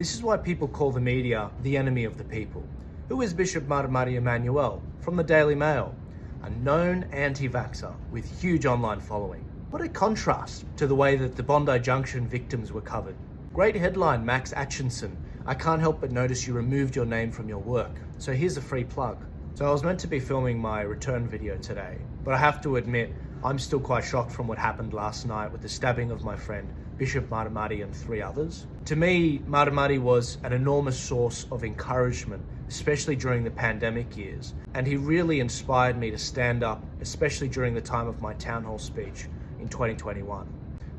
This is why people call the media the enemy of the people. Who is Bishop Marmari Emmanuel from the Daily Mail? A known anti-vaxxer with huge online following. What a contrast to the way that the Bondi Junction victims were covered. Great headline, Max Atchinson. I can't help but notice you removed your name from your work. So here's a free plug. So I was meant to be filming my return video today, but I have to admit, I'm still quite shocked from what happened last night with the stabbing of my friend, Bishop Marmari and 3 others. To me, Marmari was an enormous source of encouragement, especially during the pandemic years, and he really inspired me to stand up, especially during the time of my town hall speech in 2021.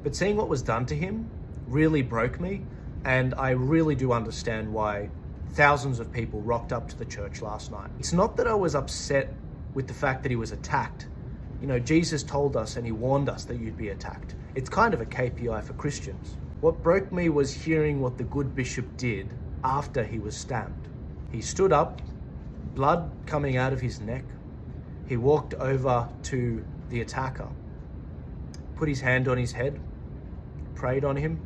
But seeing what was done to him really broke me, and I really do understand why thousands of people rocked up to the church last night. It's not that I was upset with the fact that he was attacked. You know, Jesus told us and he warned us that you'd be attacked. It's kind of a KPI for Christians. What broke me was hearing what the good bishop did after he was stabbed. He stood up, blood coming out of his neck. He walked over to the attacker, put his hand on his head, prayed on him,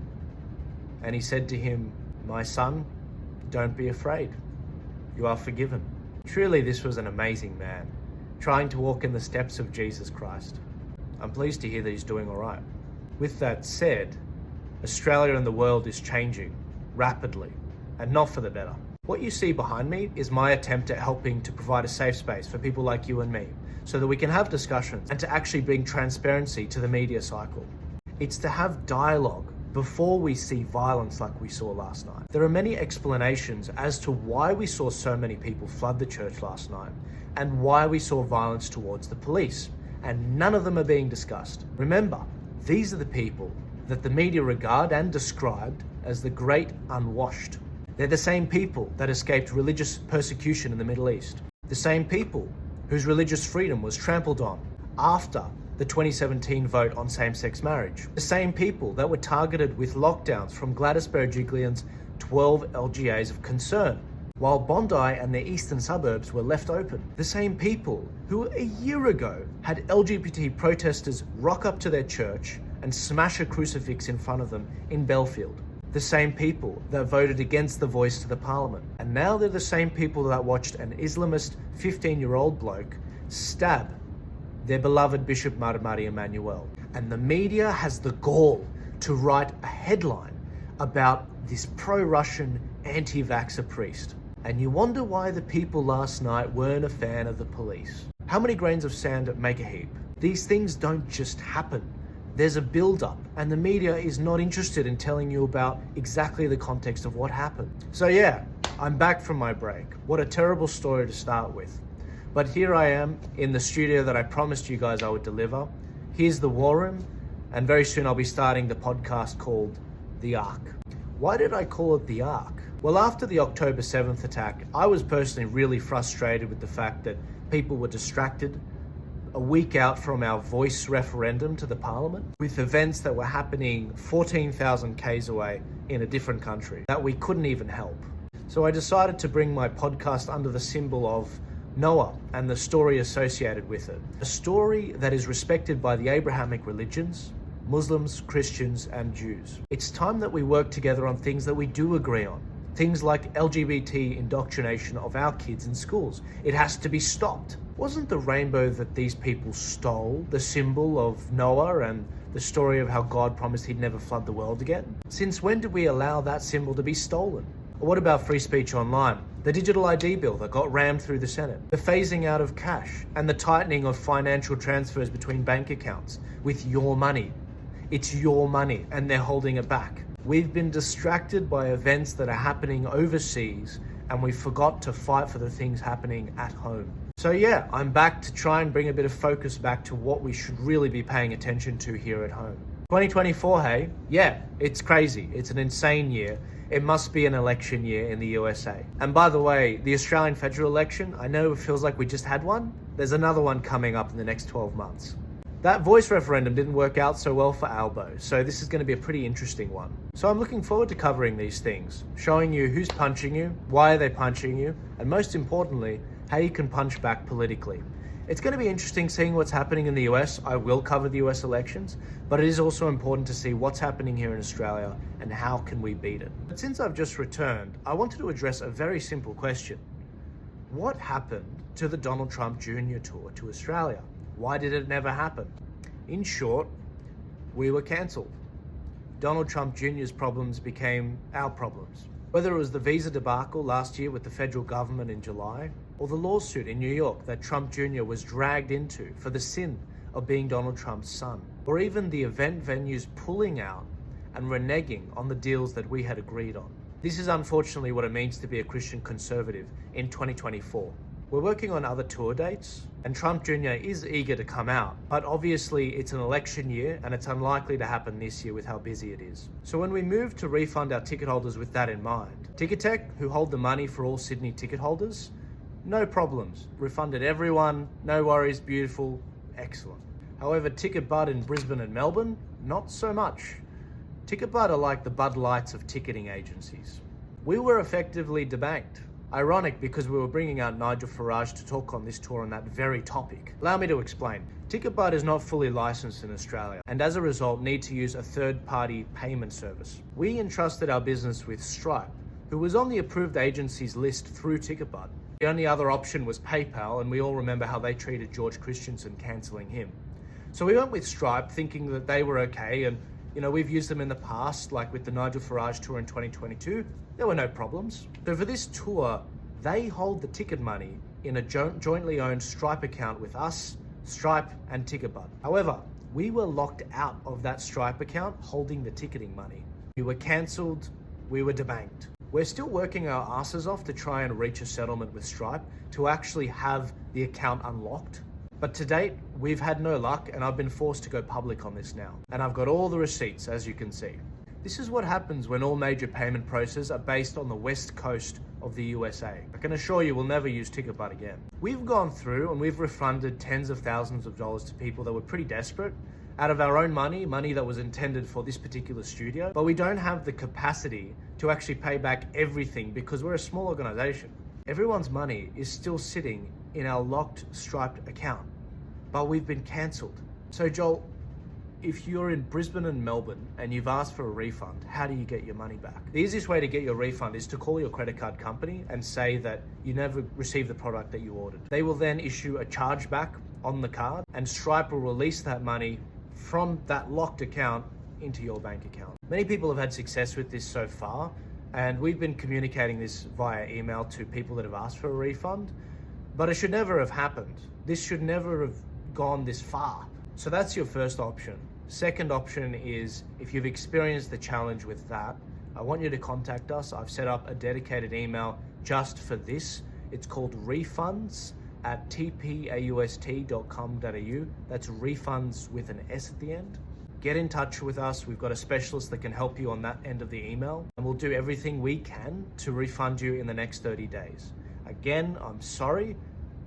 and he said to him, "My son, don't be afraid. You are forgiven." Truly, this was an amazing man, trying to walk in the steps of Jesus Christ. I'm pleased to hear that he's doing all right. With that said, Australia and the world is changing rapidly, and not for the better. What you see behind me is my attempt at helping to provide a safe space for people like you and me, so that we can have discussions and to actually bring transparency to the media cycle. It's to have dialogue before we see violence like we saw last night. There are many explanations as to why we saw so many people flood the church last night and why we saw violence towards the police, and none of them are being discussed. Remember, these are the people that the media regard and described as the great unwashed. They're the same people that escaped religious persecution in the Middle East. The same people whose religious freedom was trampled on after the 2017 vote on same-sex marriage. The same people that were targeted with lockdowns from Gladys Berejiklian's 12 LGAs of concern, while Bondi and their eastern suburbs were left open. The same people who a year ago had LGBT protesters rock up to their church and smash a crucifix in front of them in Belfield. The same people that voted against the voice to the parliament. And now they're the same people that watched an Islamist 15-year-old bloke stab their beloved Bishop Marmari Emmanuel. And the media has the gall to write a headline about this pro-Russian anti-vaxxer priest. And you wonder why the people last night weren't a fan of the police. How many grains of sand make a heap? These things don't just happen. There's a build-up, and the media is not interested in telling you about exactly the context of what happened. So yeah, I'm back from my break. What a terrible story to start with. But here I am in the studio that I promised you guys I would deliver. Here's the war room, and very soon I'll be starting the podcast called The Ark. Why did I call it The Ark? Well, after the October 7th attack, I was personally really frustrated with the fact that people were distracted a week out from our voice referendum to the parliament, with events that were happening 14,000 k's away in a different country that we couldn't even help. So I decided to bring my podcast under the symbol of Noah and the story associated with it. A story that is respected by the Abrahamic religions, Muslims, Christians, and Jews. It's time that we work together on things that we do agree on. Things like LGBT indoctrination of our kids in schools. It has to be stopped. Wasn't the rainbow that these people stole the symbol of Noah and the story of how God promised he'd never flood the world again? Since when did we allow that symbol to be stolen? Or what about free speech online? The digital ID bill that got rammed through the Senate, the phasing out of cash, and the tightening of financial transfers between bank accounts with your money. It's your money, and they're holding it back. We've been distracted by events that are happening overseas, and we forgot to fight for the things happening at home. So yeah, I'm back to try and bring a bit of focus back to what we should really be paying attention to here at home. 2024, hey? Yeah, it's crazy. It's an insane year. It must be an election year in the USA. And by the way, the Australian federal election, I know it feels like we just had one. There's another one coming up in the next 12 months. That voice referendum didn't work out so well for Albo, so this is going to be a pretty interesting one. So I'm looking forward to covering these things, showing you who's punching you, why are they punching you, and most importantly, how you can punch back politically. It's going to be interesting seeing what's happening in the US. I will cover the US elections, but it is also important to see what's happening here in Australia and how can we beat it. But since I've just returned, I wanted to address a very simple question. What happened to the Donald Trump Jr. tour to Australia? Why did it never happen? In short, we were cancelled. Donald Trump Jr.'s problems became our problems. Whether it was the visa debacle last year with the federal government in July, or the lawsuit in New York that Trump Jr. was dragged into for the sin of being Donald Trump's son, or even the event venues pulling out and reneging on the deals that we had agreed on. This is unfortunately what it means to be a Christian conservative in 2024. We're working on other tour dates, and Trump Jr. is eager to come out, but obviously it's an election year and it's unlikely to happen this year with how busy it is. So when we move to refund our ticket holders with that in mind, Ticketek, who hold the money for all Sydney ticket holders, no problems. Refunded everyone, no worries, beautiful, excellent. However, TicketBud in Brisbane and Melbourne, not so much. TicketBud are like the Bud Lights of ticketing agencies. We were effectively debanked. Ironic because we were bringing out Nigel Farage to talk on this tour on that very topic. Allow me to explain. TicketBud is not fully licensed in Australia and as a result need to use a third-party payment service. We entrusted our business with Stripe, who was on the approved agency's list through TicketBud. The only other option was PayPal, and we all remember how they treated George Christensen, cancelling him. So we went with Stripe thinking that they were okay, and we've used them in the past, like with the Nigel Farage tour in 2022. There were no problems. So for this tour, they hold the ticket money in a jointly owned Stripe account with us, Stripe, and TicketBud. However, we were locked out of that Stripe account holding the ticketing money. We were cancelled, we were debanked. We're still working our asses off to try and reach a settlement with Stripe to actually have the account unlocked. But to date, we've had no luck and I've been forced to go public on this now. And I've got all the receipts, as you can see. This is what happens when all major payment processes are based on the west coast of the USA. I can assure you we'll never use TicketBud again. We've gone through and we've refunded tens of thousands of dollars to people that were pretty desperate out of our own money that was intended for this particular studio, but we don't have the capacity to actually pay back everything because we're a small organization. Everyone's money is still sitting in our locked Stripe account, but we've been cancelled. So Joel, if you're in Brisbane and Melbourne and you've asked for a refund, how do you get your money back? The easiest way to get your refund is to call your credit card company and say that you never received the product that you ordered. They will then issue a chargeback on the card and Stripe will release that money from that locked account into your bank account. Many people have had success with this so far, and we've been communicating this via email to people that have asked for a refund, but it should never have happened. This should never have gone this far. So that's your first option. Second option is if you've experienced the challenge with that, I want you to contact us. I've set up a dedicated email just for this. It's called refunds@tpaust.com.au. That's refunds with an S at the end. Get in touch with us. We've got a specialist that can help you on that end of the email, and we'll do everything we can to refund you in the next 30 days. Again, I'm sorry,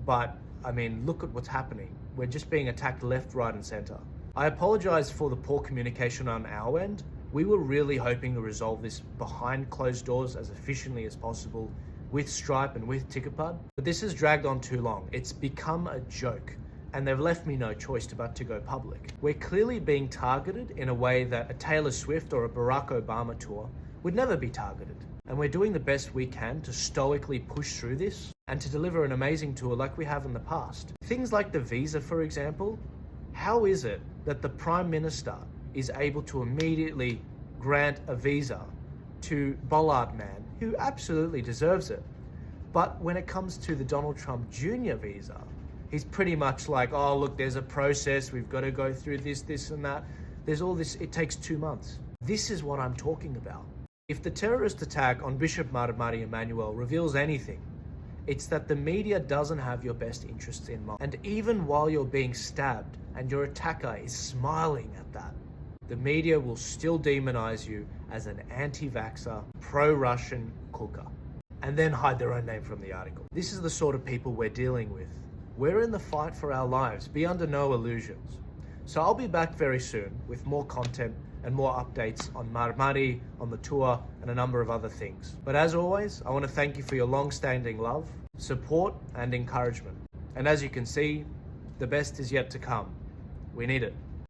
but look at what's happening. We're just being attacked left, right, and center. I apologize for the poor communication on our end. We were really hoping to resolve this behind closed doors as efficiently as possible with Stripe and with TicketBud, but this has dragged on too long. It's become a joke, and they've left me no choice but to go public. We're clearly being targeted in a way that a Taylor Swift or a Barack Obama tour would never be targeted. And we're doing the best we can to stoically push through this and to deliver an amazing tour like we have in the past. Things like the visa, for example. How is it that the Prime Minister is able to immediately grant a visa to Bollard Man, who absolutely deserves it? But when it comes to the Donald Trump Jr. visa, he's pretty much like, oh, look, there's a process. We've got to go through this, and that. There's all this. It takes 2 months. This is what I'm talking about. If the terrorist attack on Bishop Marmari Emmanuel reveals anything, it's that the media doesn't have your best interests in mind. And even while you're being stabbed and your attacker is smiling at that, the media will still demonize you as an anti-vaxxer, pro-Russian cooker, and then hide their own name from the article. This is the sort of people we're dealing with. We're in the fight for our lives. Be under no illusions. So I'll be back very soon with more content and more updates on Marmari, on the tour, and a number of other things. But as always, I want to thank you for your long-standing love, support, and encouragement. And as you can see, The best is yet to come. We need it.